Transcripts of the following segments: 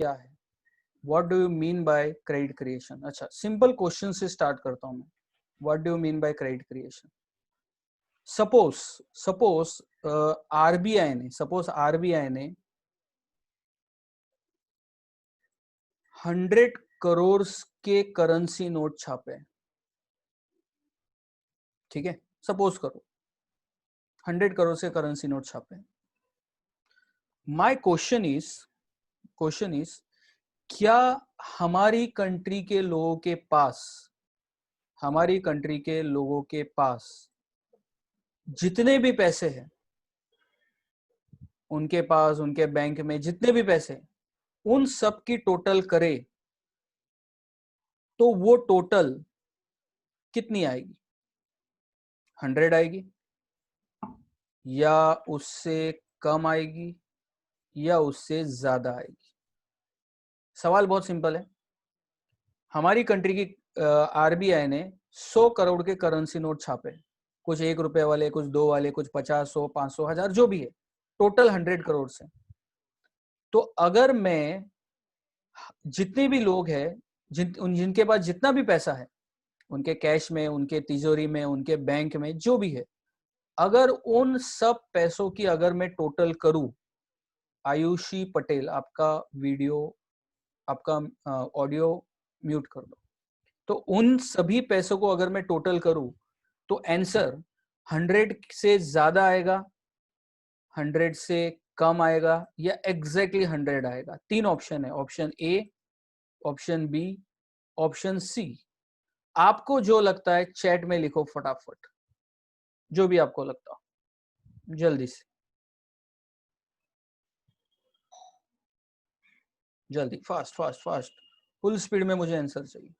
क्या है? What do you mean by credit creation? अच्छा, सिंपल क्वेश्चन से स्टार्ट करता हूं मैं. What do you mean by credit creation? Suppose RBI ने 100 करोड़ के करेंसी नोट छापे. ठीक है, सपोज करो 100 करोड़ से करेंसी नोट छापे. माय क्वेश्चन इज क्या हमारी कंट्री के लोगों के पास जितने भी पैसे हैं, उनके पास उनके बैंक में जितने भी पैसे हैं, उन सब की टोटल करे तो वो टोटल कितनी आएगी? 100 आएगी, या उससे कम आएगी, या उससे ज्यादा आएगी? सवाल बहुत सिंपल है. हमारी कंट्री की आरबीआई ने 100 करोड़ के करेंसी नोट छापे. कुछ 1 रुपए वाले, कुछ 2 वाले, कुछ 50, 100, 500, 1000, जो भी है, टोटल 100 करोड़ से. तो अगर मैं जितने भी लोग हैं, जिनके पास जितना भी पैसा है, उनके कैश में, उनके तिजोरी में, उनके बैंक में, जो भी है, अगर उन सब पैसों की अगर मैं टोटल करूं, आयुषी पटेल, आपका वीडियो, आपका ऑडियो म्यूट कर दो. तो उन सभी पैसों को अगर मैं टोटल करूं तो आंसर 100 से ज्यादा आएगा, 100 से कम आएगा, या एग्जैक्टली 100 आएगा. 3 ऑप्शन है, option A, option B, option C. आपको जो लगता है चैट में लिखो फटाफट, जो भी आपको लगता हो, जल्दी से, जल्दी, fast fast fast, full speed में मुझे आंसर चाहिए.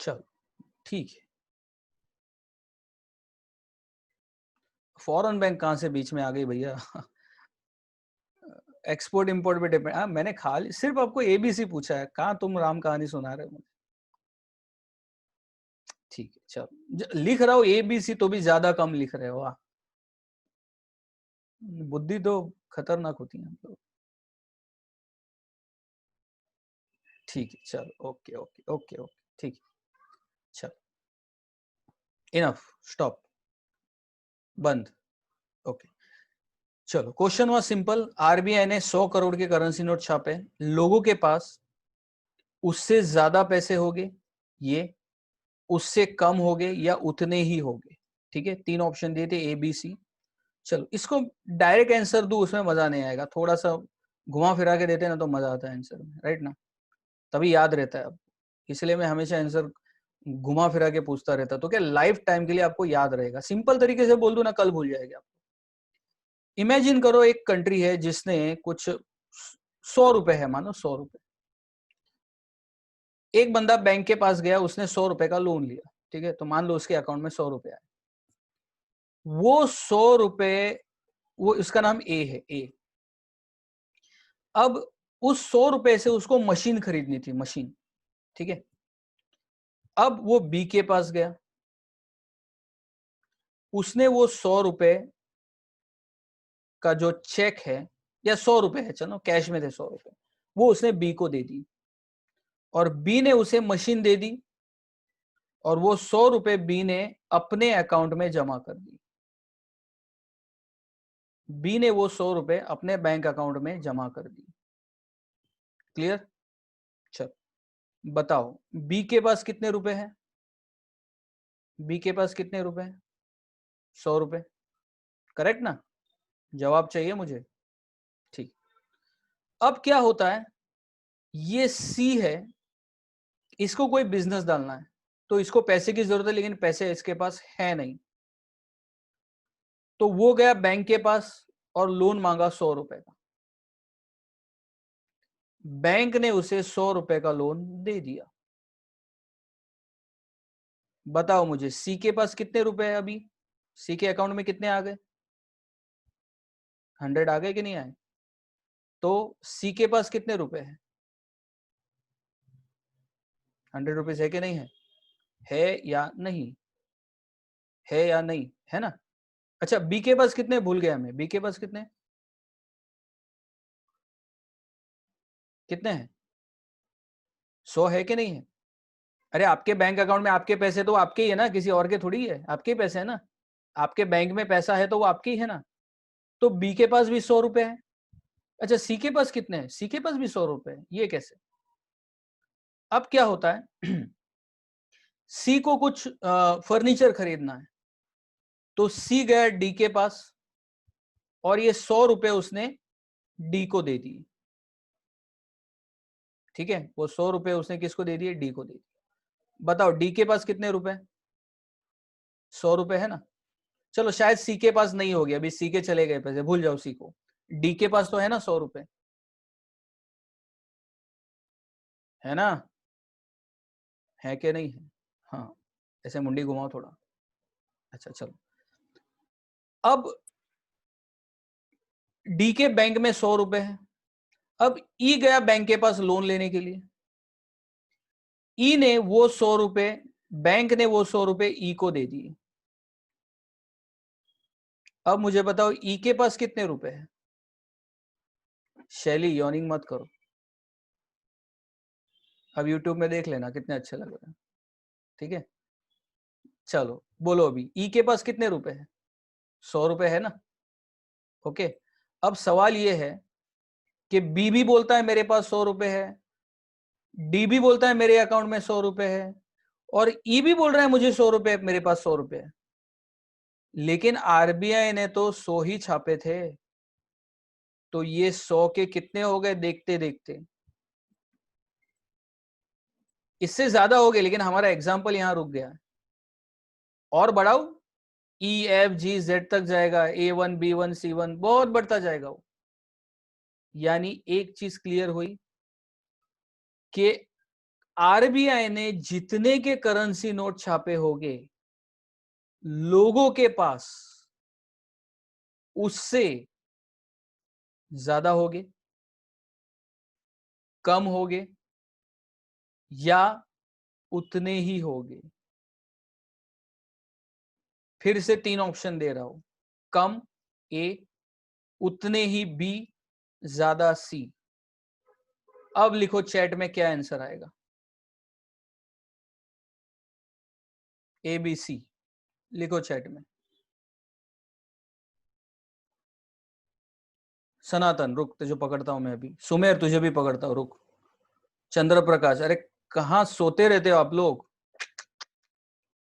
चलो ठीक है. फॉरेन बैंक कहां से बीच में आ गई भैया? एक्सपोर्ट इंपोर्ट पे डिपेंड. मैंने खाली सिर्फ आपको एबीसी पूछा है, कहाँ तुम राम कहानी सुना रहे हो मुझे. ठीक है, चलो, लिख रहा हूँ एबीसी तो भी ज्यादा कम लिख रहे हो. बुद्धि तो खतरनाक होती है. ठीक है, चलो, ओके ओके ओके ओके, ठीक है, चलो, इनफ, स्टॉप, बंद. ओके, चलो. Question was simple. आरबीआई ने 100 करोड़ के करेंसी नोट छापे. लोगों के पास उससे ज्यादा पैसे होंगे, ये उससे कम होंगे, या उतने ही होंगे. ठीक है, 3 ऑप्शन दिए थे, ए बी सी. चलो, इसको डायरेक्ट आंसर दू, उसमें मजा नहीं आएगा. थोड़ा सा घुमा फिरा के देते ना तो मजा आता है आंसर में, राइट ना? तभी याद रहता है अब. इसलिए मैं हमेशा आंसर घुमा फिरा के पूछता रहता, तो क्या लाइफ टाइम के लिए आपको याद रहेगा. सिंपल तरीके से बोल दो ना, कल भूल जाएगा. इमेजिन करो एक कंट्री है जिसने कुछ 100 रुपए है, मानो 100 रुपए. एक बंदा बैंक के पास गया, उसने 100 रुपए का लोन लिया. ठीक है, तो मान लो उसके अकाउंट में 100 रुपए आए. वो 100 रुपए, वो उसका नाम ए है, ए. अब उस 100 रुपए से उसको मशीन खरीदनी थी, मशीन. ठीक है, अब वो बी के पास गया, उसने वो 100 रुपए का जो चेक है, या 100 रुपए है, चलो कैश में थे 100 रुपए, वो उसने बी को दे दी, और बी ने उसे मशीन दे दी, और वो 100 रुपए बी ने अपने अकाउंट में जमा कर दी. बी ने वो 100 रुपए अपने बैंक अकाउंट में जमा कर दी. क्लियर? चल, बताओ बी के पास कितने रुपए हैं? बी के पास कितने रुपए हैं? 100 रुपए. करेक्ट ना? जवाब चाहिए मुझे. ठीक. अब क्या होता है, ये सी है, इसको कोई बिजनेस डालना है, तो इसको पैसे की जरूरत है, लेकिन पैसे इसके पास है नहीं. तो वो गया बैंक के पास और लोन मांगा 100 रुपए का. बैंक ने उसे 100 रुपए का लोन दे दिया. बताओ मुझे सी के पास कितने रुपए है अभी? सी के अकाउंट में कितने आ गए? 100 आ गए कि नहीं आए? तो सी के पास कितने रुपए हैं? ₹100 है कि नहीं है? है या नहीं? है या नहीं? है ना? अच्छा, बी के पास कितने, भूल गया मैं, बी के पास कितने कितने हैं? 100 है कि नहीं है? अरे आपके बैंक अकाउंट में आपके पैसे तो आपके ही है ना, किसी और के थोड़ी है, आपके ही पैसे है ना। आपके बैंक में पैसा है तो वो आपके ही है ना। तो बी के पास भी 100 रुपए है। अच्छा, सी के पास कितने हैं? सी के पास भी 100 रुपए है, ये कैसे? अब क्या होता है सी को कुछ फर्नीचर खरीदना है, तो सी गया डी के पास और ये 100 रुपए उसने डी को दे दिए। ठीक है, वो 100 रुपए उसने किसको दे दिए? डी को दे दिए। बताओ डी के पास कितने रुपए? 100 रुपए है ना। चलो शायद सी के पास नहीं हो गया, अभी सी के चले गए पैसे, भूल जाओ सी को। डी के पास तो है ना 100 रुपए, है ना? है कि नहीं है? हाँ, ऐसे मुंडी घुमाओ थोड़ा। अच्छा चलो, अब डी के बैंक में 100 रुपए है। अब ई गया बैंक के पास लोन लेने के लिए। ई ने वो 100 रुपए, बैंक ने वो 100 रुपए ई को दे दिए। अब मुझे बताओ ई के पास कितने रुपए हैं? शैली यॉर्निंग मत करो, अब यूट्यूब में देख लेना कितने अच्छे लग रहे हैं। ठीक है, चलो बोलो अभी ई के पास कितने रुपए हैं? 100 रुपए है ना। ओके, अब सवाल ये है कि बी भी बोलता है मेरे पास 100 रुपए है, डी भी बोलता है मेरे अकाउंट में 100 रुपए है, और ई भी बोल रहा है मुझे 100 रुपए, मेरे पास 100 रुपए है। लेकिन आरबीआई ने तो 100 ही छापे थे, तो ये 100 के कितने हो गए देखते देखते? इससे ज्यादा हो गए, लेकिन हमारा एग्जाम्पल यहां रुक गया है। और बढ़ाओ, ई एफ जी जेड तक जाएगा, A1 B1 C1 बहुत बढ़ता जाएगा वो। यानी एक चीज क्लियर हुई कि आरबीआई ने जितने के करेंसी नोट छापे होंगे लोगों के पास, उससे ज्यादा होंगे, कम होंगे, या उतने ही होंगे। फिर से 3 ऑप्शन दे रहा हूं, कम ए, उतने ही बी, ज्यादा सी। अब लिखो चैट में क्या आंसर आएगा। ए बी सी लिखो चैट में। सनातन रुक, तुझे पकड़ता हूं मैं अभी। सुमेर तुझे भी पकड़ता हूं, रुक। चंद्र प्रकाश, अरे कहां सोते रहते हो आप लोग?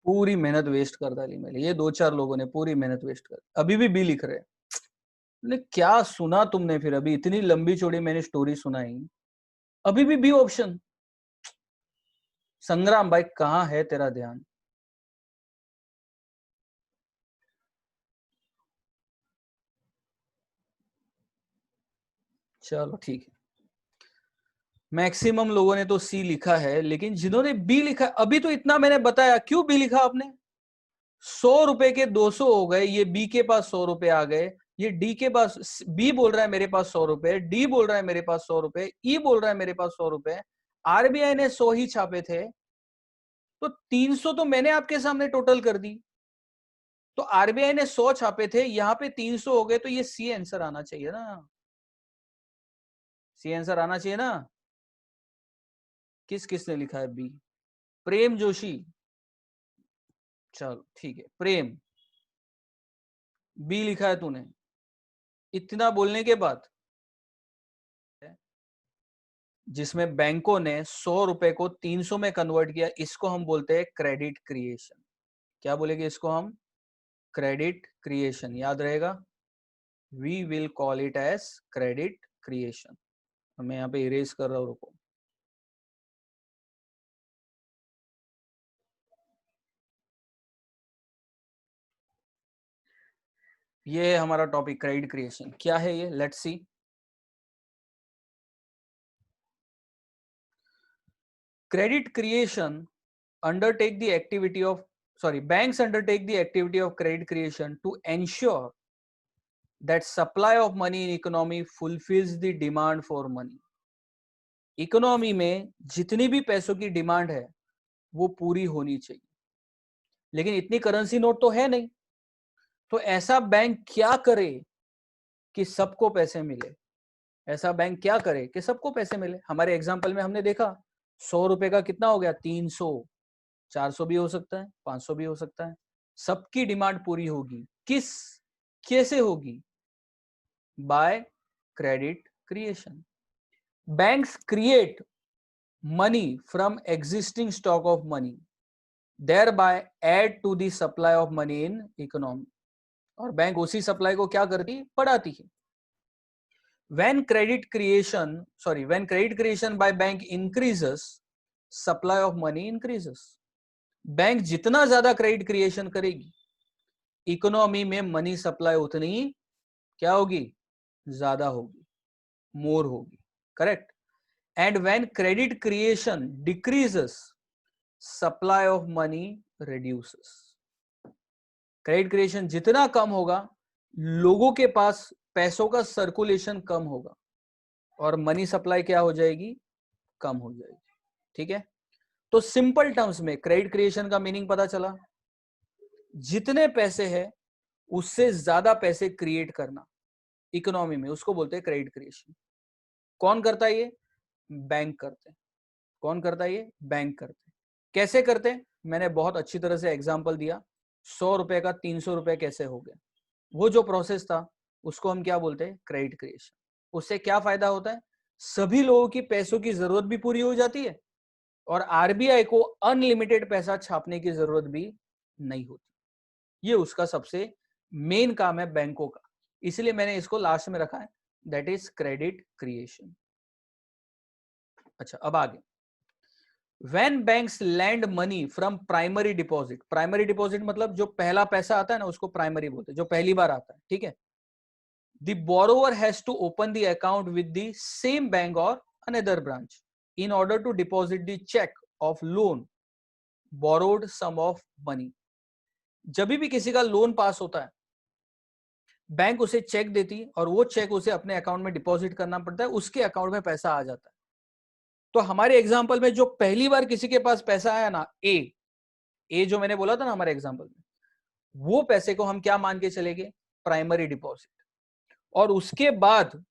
पूरी मेहनत वेस्ट कर डाली मैंने, ये 2-4 लोगों ने पूरी मेहनत वेस्ट कर, अभी भी बी लिख रहे हैं। क्या सुना तुमने फिर? अभी इतनी लंबी चौड़ी मैंने स्टोरी सुनाई, अभी भी बी ऑप्शन। संग्राम भाई कहां है तेरा ध्यान? चलो ठीक है, मैक्सिमम लोगों ने तो सी लिखा है, लेकिन जिन्होंने बी लिखा, अभी तो इतना मैंने बताया, क्यों बी लिखा आपने? 100 रुपए के 200 हो गए, ये बी के पास 100 रुपए आ गए, ये डी के पास, बी बोल रहा है मेरे पास 100 रुपए, डी बोल रहा है मेरे पास 100 रुपए, ई बोल रहा है मेरे पास 100 रुपए, आरबीआई ने 100 ही छापे थे, तो 300 तो मैंने आपके सामने टोटल कर दी। तो आरबीआई ने 100 छापे थे, यहां पे 300 हो गए, तो ये सी आंसर आना चाहिए ना। सी आंसर आना चाहिए ना। किस किसने लिखा है बी? प्रेम जोशी, चलो ठीक है, प्रेम बी लिखा है तूने। इतना बोलने के बाद, जिसमें बैंकों ने 100 रुपए को 300 में कन्वर्ट किया, इसको हम बोलते हैं क्रेडिट क्रिएशन। क्या बोलेंगे इसको हम? क्रेडिट क्रिएशन, याद रहेगा। We will call it as credit creation. मैं यहाँ पे इरेज कर रहा हूँ, रुको। ये है हमारा टॉपिक, क्रेडिट क्रिएशन। क्या है ये? Let's see. Credit creation undertake the activity of, sorry, banks undertake the activity of credit creation to ensure that supply of money in economy fulfills the demand for money. Economy में जितनी भी पैसों की demand है, वो पूरी होनी चाहिए, लेकिन इतनी करेंसी नोट तो है नहीं। तो ऐसा बैंक क्या करे कि सबको पैसे मिले? ऐसा बैंक क्या करे कि सबको पैसे मिले? हमारे एग्जाम्पल में हमने देखा 100 रुपए का कितना हो गया? 300, 400 भी हो सकता है, 500 भी हो सकता है। सबकी डिमांड पूरी होगी। कैसे होगी? By credit creation. Banks create money from existing stock of money, thereby add to the supply of money in economy। और बैंक उसी सप्लाई को क्या करती? बढ़ाती है। when credit creation by bank increases, supply of money increases। Bank जितना ज्यादा credit creation करेगी, इकोनॉमी में मनी सप्लाई उतनी क्या होगी? ज्यादा होगी, मोर होगी। Correct. And when credit creation decreases, supply of money reduces. Credit creation जितना कम होगा, लोगों के पास पैसों का सर्कुलेशन कम होगा और मनी सप्लाई क्या हो जाएगी? कम हो जाएगी। ठीक है। तो सिंपल टर्म्स में क्रेडिट क्रिएशन का मीनिंग पता चला, जितने पैसे है उससे ज्यादा पैसे क्रिएट करना इकोनॉमी में, उसको बोलते हैं क्रेडिट क्रिएशन। कौन करता है ये? बैंक करते हैं। कौन करता है ये? बैंक करते हैं। कैसे करते हैं? मैंने बहुत अच्छी तरह से एग्जांपल दिया। 100 रुपए का 300 रुपए कैसे हो गया, वो जो प्रोसेस था उसको हम क्या बोलते हैं? Credit creation. उससे क्या फायदा होता है? सभी लोगों की पैसों की जरूरत भी पूरी हो जाती है और आरबीआई को अनलिमिटेड पैसा छापने की जरूरत भी नहीं होती। ये उसका सबसे मेन काम है बैंकों का, इसलिए मैंने इसको लास्ट में रखा है, दैट इज क्रेडिट क्रिएशन। अच्छा, अब आगे। When banks lend money from primary deposit, primary deposit मतलब जो पहला पैसा आता है ना, उसको प्राइमरी बोलते हैं, जो पहली बार आता है। ठीक है। The borrower has to open the account with the same bank or another branch in order to deposit the check of loan borrowed sum of money। जब भी किसी का लोन पास होता है, बैंक उसे चेक देती और वो चेक उसे अपने अकाउंट में डिपॉजिट करना पड़ता है, उसके अकाउंट में पैसा आ जाता है। तो हमारे एग्जांपल में जो पहली बार किसी के पास पैसा आया ना, ए जो मैंने बोला था ना हमारे एग्जांपल में, वो पैसे को हम क्या मान के चलेंगे? Primary deposit. और उसके बाद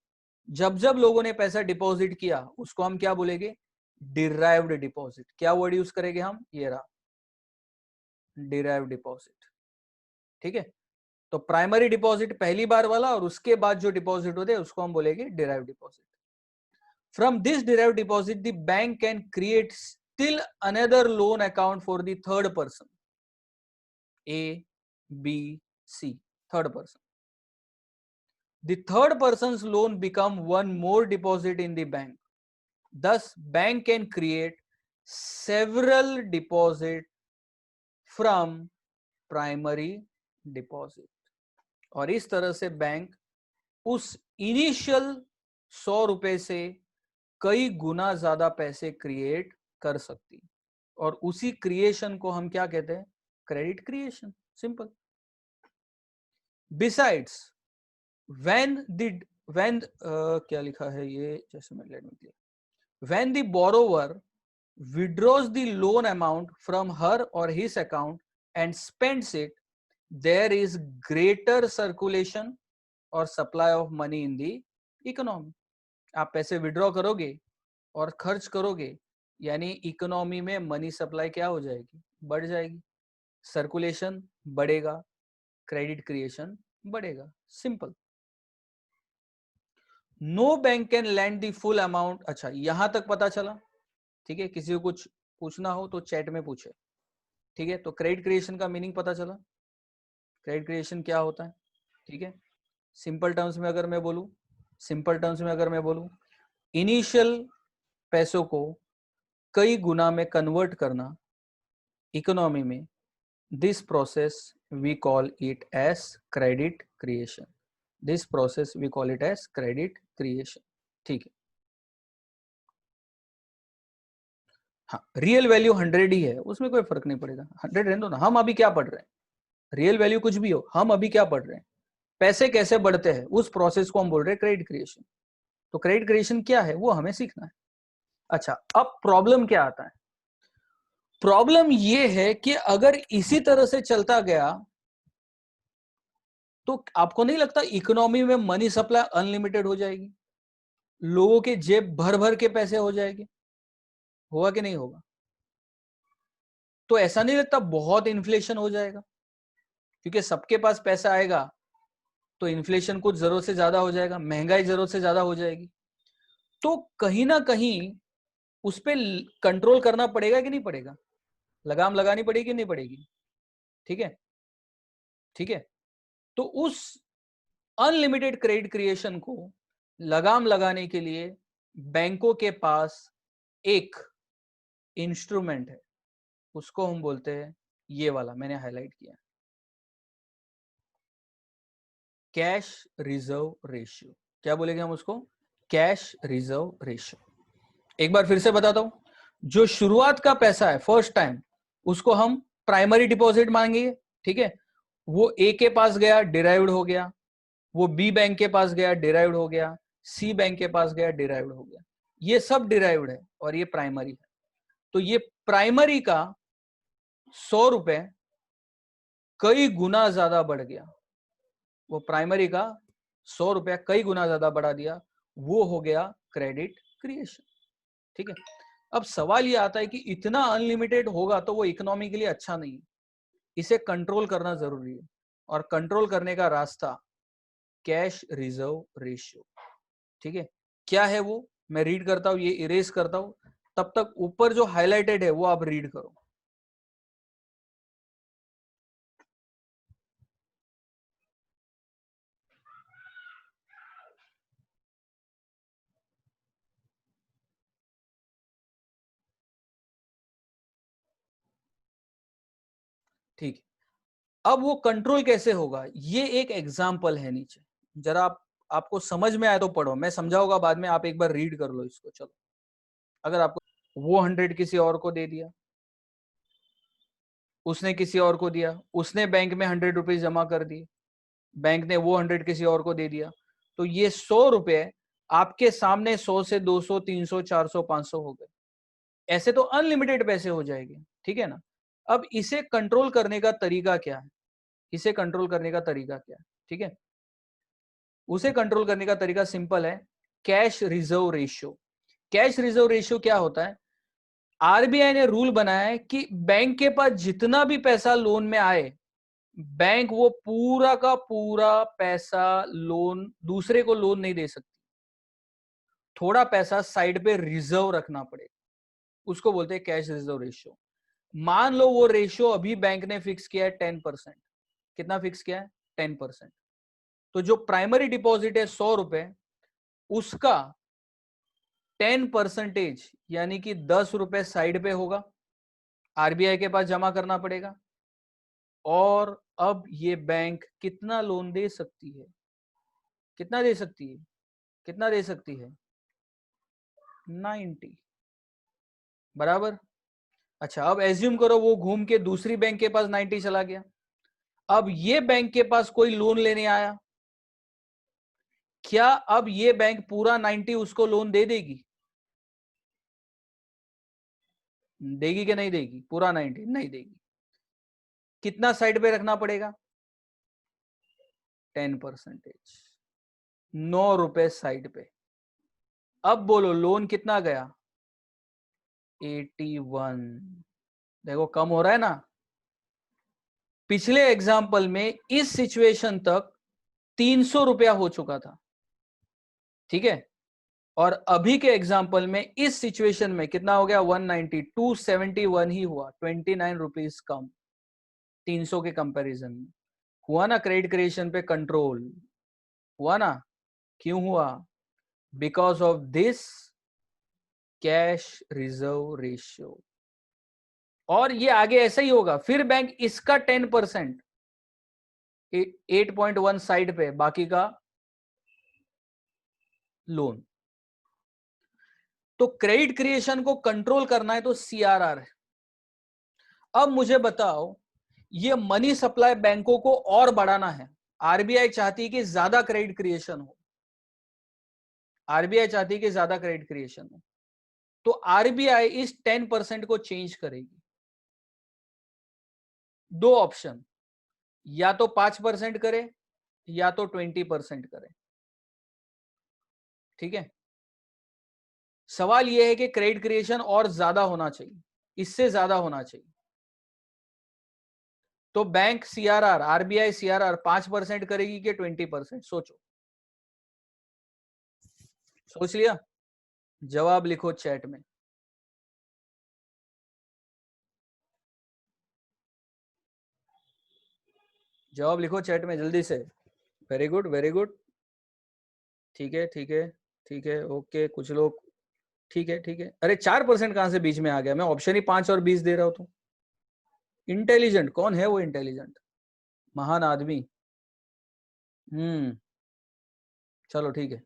जब जब लोगों ने पैसा डिपॉजिट किया, उसको हम क्या बोलेंगे? Derived deposit. क्या वर्ड यूज करेंगे हम? ये रहा, डिराइव्ड डिपॉजिट। ठीक है। तो प्राइमरी डिपॉजिट पहली बार वाला, और उसके बाद जो डिपॉजिट होते हैं उसको हम बोलेंगे derived deposit. From this derived deposit, the bank can create still another loan account for the third person, A, B, C, third person. The third person's loan become one more deposit in the bank. Thus, bank can create several deposit from primary deposit. और इस तरह से bank उस initial 100 रुपए से कई गुना ज्यादा पैसे क्रिएट कर सकती, और उसी क्रिएशन को हम क्या कहते हैं? Credit creation. Simple. Besides when क्या लिखा है ये, जैसे मैं let me clear, when the borrower withdraws the loan amount from her or his account and spends it, there is greater circulation or supply of money in the economy। आप पैसे withdraw करोगे और खर्च करोगे, यानी इकोनॉमी में money supply क्या हो जाएगी? बढ़ जाएगी, सर्कुलेशन बढ़ेगा, क्रेडिट क्रिएशन बढ़ेगा। Simple. No bank can lend the full amount. अच्छा, यहां तक पता चला? ठीक है। किसी को कुछ पूछना हो तो चैट में पूछे। ठीक है। तो क्रेडिट क्रिएशन का मीनिंग पता चला, क्रेडिट क्रिएशन क्या होता है। ठीक है। सिंपल टर्म्स में अगर मैं बोलूं, इनिशियल पैसों को कई गुना में कन्वर्ट करना इकोनॉमी में, this process we call it as credit creation. This process we call it as credit creation. ठीक है। हाँ, रियल वैल्यू 100 ही है, उसमें कोई फर्क नहीं पड़ेगा। 100 रहने दो ना। हम अभी क्या पढ़ रहे हैं? रियल वैल्यू कुछ भी हो, हम अभी क्या पढ़ रहे हैं? पैसे कैसे बढ़ते हैं, उस प्रोसेस को हम बोल रहे हैं क्रेडिट क्रिएशन। तो क्रेडिट क्रिएशन क्या है वो हमें सीखना है। अच्छा, अब प्रॉब्लम क्या आता है? प्रॉब्लम ये है कि अगर इसी तरह से चलता गया तो आपको नहीं लगता इकोनॉमी में मनी सप्लाई अनलिमिटेड हो जाएगी, लोगों के जेब भर भर के पैसे हो जाएंगे? होगा कि नहीं होगा? तो ऐसा नहीं लगता बहुत इन्फ्लेशन हो जाएगा? क्योंकि सबके पास पैसा आएगा तो इन्फ्लेशन कुछ जरूरत से ज्यादा हो जाएगा, महंगाई जरूरत से ज्यादा हो जाएगी। तो कहीं ना कहीं उस पर कंट्रोल करना पड़ेगा कि नहीं पड़ेगा? लगाम लगानी पड़ेगी कि नहीं पड़ेगी? ठीक है, ठीक है। तो उस अनलिमिटेड क्रेडिट क्रिएशन को लगाम लगाने के लिए बैंकों के पास एक इंस्ट्रूमेंट है, उसको हम बोलते हैं, ये वाला मैंने हाईलाइट किया, कैश रिजर्व रेशियो। क्या बोलेंगे हम उसको? Cash reserve ratio. एक बार फिर से बताता हूं, जो शुरुआत का पैसा है फर्स्ट टाइम, उसको हम प्राइमरी डिपॉजिट मांगेंगे, ठीक है। वो ए के पास गया, डिराइव्ड हो गया, वो बी बैंक के पास गया, डिराइव्ड हो गया, सी बैंक के पास गया, डिराइव्ड हो गया। ये सब डिराइव्ड है और ये प्राइमरी है। तो ये प्राइमरी का 100 रुपए कई गुना ज्यादा बढ़ गया, वो प्राइमरी का 100 रुपया कई गुना ज्यादा बढ़ा दिया, वो हो गया क्रेडिट क्रिएशन, ठीक है। अब सवाल ये आता है कि इतना अनलिमिटेड होगा तो वो इकोनॉमी के लिए अच्छा नहीं है, इसे कंट्रोल करना जरूरी है, और कंट्रोल करने का रास्ता कैश रिजर्व रेशियो, ठीक है। क्या है वो? मैं रीड करता हूं, ये इरेज करता हूं, तब तक ऊपर जो हाईलाइटेड है वो आप रीड करो। ठीक है, अब वो कंट्रोल कैसे होगा, ये एक एग्जाम्पल है नीचे, जरा आपको समझ में आए तो पढ़ो, मैं समझाऊंगा बाद में, आप एक बार रीड कर लो इसको। चलो, अगर आपको वो 100 किसी और को दे दिया, उसने किसी और को दिया, उसने बैंक में 100 रुपीज जमा कर दिए, बैंक ने वो 100 किसी और को दे दिया, तो ये 100 रुपए आपके सामने 100 से 200, 300, 400, 500 हो गए। ऐसे तो अनलिमिटेड पैसे हो जाएंगे, ठीक है ना। अब इसे कंट्रोल करने का तरीका क्या है? इसे कंट्रोल करने का तरीका क्या है? ठीक है, उसे कंट्रोल करने का तरीका सिंपल है, cash reserve ratio. Cash reserve ratio क्या होता है? आरबीआई ने रूल बनाया है कि बैंक के पास जितना भी पैसा लोन में आए, बैंक वो पूरा का पूरा पैसा लोन दूसरे को लोन नहीं दे सकती, थोड़ा पैसा साइड पे रिजर्व रखना पड़ेगा, उसको बोलते हैं कैश रिजर्व रेशियो। मान लो वो रेशियो अभी बैंक ने फिक्स किया है 10%। कितना फिक्स किया है? 10%। तो जो प्राइमरी डिपॉजिट है 100 रुपए, उसका 10% यानी कि 10 रुपए साइड पे होगा, आरबीआई के पास जमा करना पड़ेगा। और अब ये बैंक कितना लोन दे सकती है? कितना दे सकती है? कितना दे सकती है? 90, बराबर। अच्छा, अब एज्यूम करो वो घूम के दूसरी बैंक के पास 90 चला गया, अब ये बैंक के पास कोई लोन लेने आया, क्या अब ये बैंक पूरा 90 उसको लोन दे देगी? देगी कि नहीं देगी? पूरा 90 नहीं देगी। कितना साइड पे रखना पड़ेगा? 10%, 9 रुपए साइड पे। अब बोलो लोन कितना गया? 81। देखो कम हो रहा है ना। पिछले एग्जाम्पल में इस सिचुएशन तक 300 रुपया हो चुका था, ठीक है। और अभी के एग्जाम्पल में इस सिचुएशन में कितना हो गया? 190, 271 ही हुआ, 29 रुपीज कम 300 के कंपैरिजन में। हुआ ना क्रेडिट क्रिएशन पे कंट्रोल? हुआ ना? क्यों हुआ? Because of this cash reserve ratio. और ये आगे ऐसा ही होगा, फिर बैंक इसका 10%, 8.1 साइड पे, बाकी का लोन। तो क्रेडिट क्रिएशन को कंट्रोल करना है तो सीआरआर है। अब मुझे बताओ, ये मनी सप्लाई बैंकों को और बढ़ाना है, आरबीआई चाहती है कि ज्यादा क्रेडिट क्रिएशन हो, आरबीआई चाहती है कि ज्यादा क्रेडिट क्रिएशन हो, तो आरबीआई इस 10% को चेंज करेगी। दो ऑप्शन, या तो 5% करे या तो 20% करे। ठीक है, सवाल यह है कि क्रेडिट क्रिएशन और ज्यादा होना चाहिए, इससे ज्यादा होना चाहिए। तो बैंक सीआरआर, आरबीआई सीआरआर 5% करेगी कि 20%? सोचो, सोच लिया? जवाब लिखो चैट में। जवाब लिखो चैट में जल्दी से। Very good, very good. ठीक है, ठीक है, ठीक है, ओके। कुछ लोग ठीक है, ठीक है। अरे 4% कहां से बीच में आ गया? मैं ऑप्शन ही 5 और 20 दे रहा हूं। तो इंटेलिजेंट कौन है? वो इंटेलिजेंट महान आदमी। चलो ठीक है,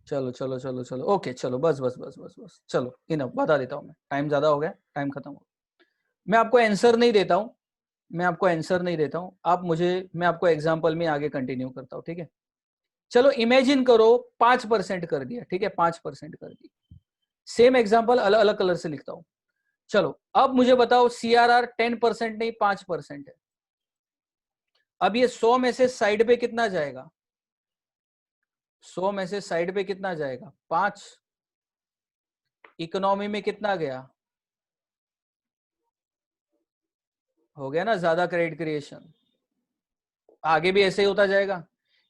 चलो चलो चलो चलो, ओके, चलो, बस बस बस बस बस, चलो इनफ, बता देता हूँ मैं, टाइम ज्यादा हो गया, टाइम खत्म हो गया। मैं आपको आंसर नहीं देता हूँ, मैं आपको आंसर नहीं देता हूँ, आप मुझे, मैं आपको एग्जांपल में आगे कंटिन्यू करता हूँ। ठीक है, चलो इमेजिन करो 5% कर दिया। ठीक है, 5% कर दिया। सेम एग्जांपल अलग अलग कलर से लिखता हूँ। चलो अब मुझे बताओ, सीआरआर 10% नहीं 5% है। अब ये 100 में से साइड पे कितना जाएगा? 100 में से साइड पे कितना जाएगा? 5। इकोनॉमी में कितना गया? हो गया ना ज्यादा क्रेडिट क्रिएशन। आगे भी ऐसे ही होता जाएगा,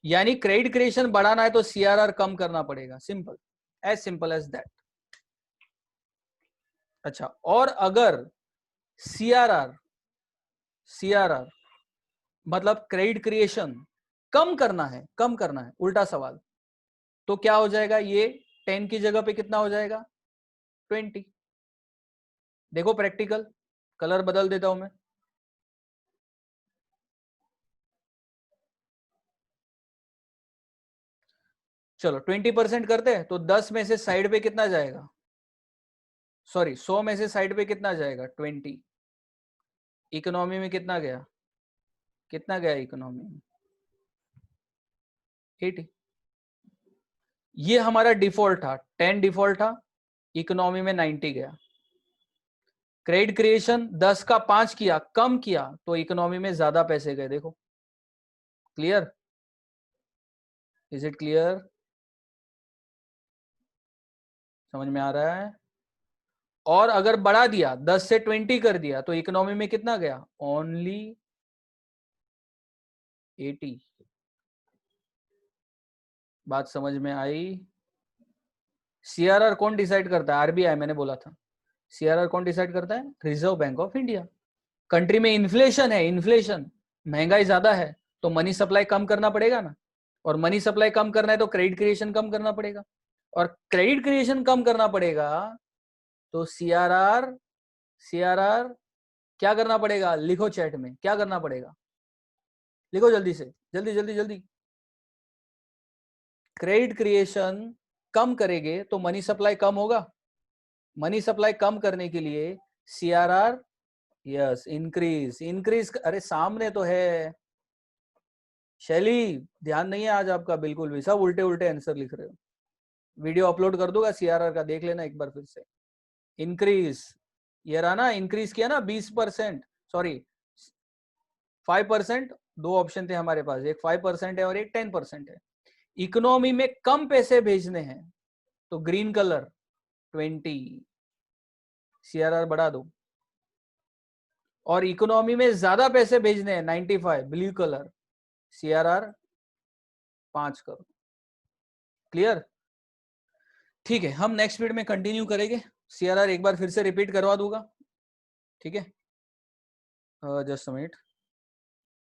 यानी क्रेडिट क्रिएशन बढ़ाना है तो सीआरआर कम करना पड़ेगा। Simple as that. अच्छा, और अगर सीआरआर सीआरआर मतलब क्रेडिट क्रिएशन कम करना है, उल्टा सवाल, तो क्या हो जाएगा? ये 10 की जगह पे कितना हो जाएगा? 20। देखो प्रैक्टिकल, कलर बदल देता हूं मैं। चलो 20% करते हैं, तो 10 में से साइड पे कितना जाएगा? सॉरी, 100 में से साइड पे कितना जाएगा? 20। इकोनॉमी में कितना गया? कितना गया इकोनॉमी में? 80। ये हमारा डिफॉल्ट था, 10 डिफॉल्ट था, इकोनॉमी में 90 गया। क्रेडिट क्रिएशन 10 का 5 किया, कम किया, तो इकोनॉमी में ज्यादा पैसे गए। देखो, क्लियर? Is it clear? समझ में आ रहा है? और अगर बढ़ा दिया, 10 से 20 कर दिया, तो इकोनॉमी में कितना गया? ओनली 80। बात समझ में आई? सीआरआर कौन डिसाइड करता है? आरबीआई, मैंने बोला था। सीआरआर कौन डिसाइड करता है? Reserve bank of India. Country में इन्फ्लेशन है, इन्फ्लेशन, महंगाई ज्यादा है, तो मनी सप्लाई कम करना पड़ेगा ना। और मनी सप्लाई कम करना है तो क्रेडिट क्रिएशन कम करना पड़ेगा, और क्रेडिट क्रिएशन कम करना पड़ेगा तो सीआरआर सीआरआर क्या करना पड़ेगा? लिखो चैट में, क्या करना पड़ेगा? लिखो जल्दी से, जल्दी जल्दी जल्दी। क्रेडिट क्रिएशन कम करेंगे तो मनी सप्लाई कम होगा। मनी सप्लाई कम करने के लिए सीआरआर, यस, इंक्रीज। इंक्रीज, अरे सामने तो है शैली, ध्यान नहीं है आज आपका बिल्कुल भी, सब उल्टे उल्टे आंसर लिख रहे हो। वीडियो अपलोड कर दूंगा सीआरआर का, देख लेना एक बार फिर से। इंक्रीज, ये रहा ना, इंक्रीज किया ना 20%, सॉरी 5%। दो ऑप्शन थे हमारे पास, एक 5% है और एक 10% है। इकोनॉमी में कम पैसे भेजने हैं तो ग्रीन कलर 20, सीआरआर बढ़ा दो। और इकोनॉमी में ज्यादा पैसे भेजने हैं 95, ब्लू कलर, सीआरआर 5 करो। क्लियर? ठीक है, हम नेक्स्ट वीडियो में कंटिन्यू करेंगे। सीआरआर एक बार फिर से रिपीट करवा दूंगा। ठीक है, जस्ट अ मिनट।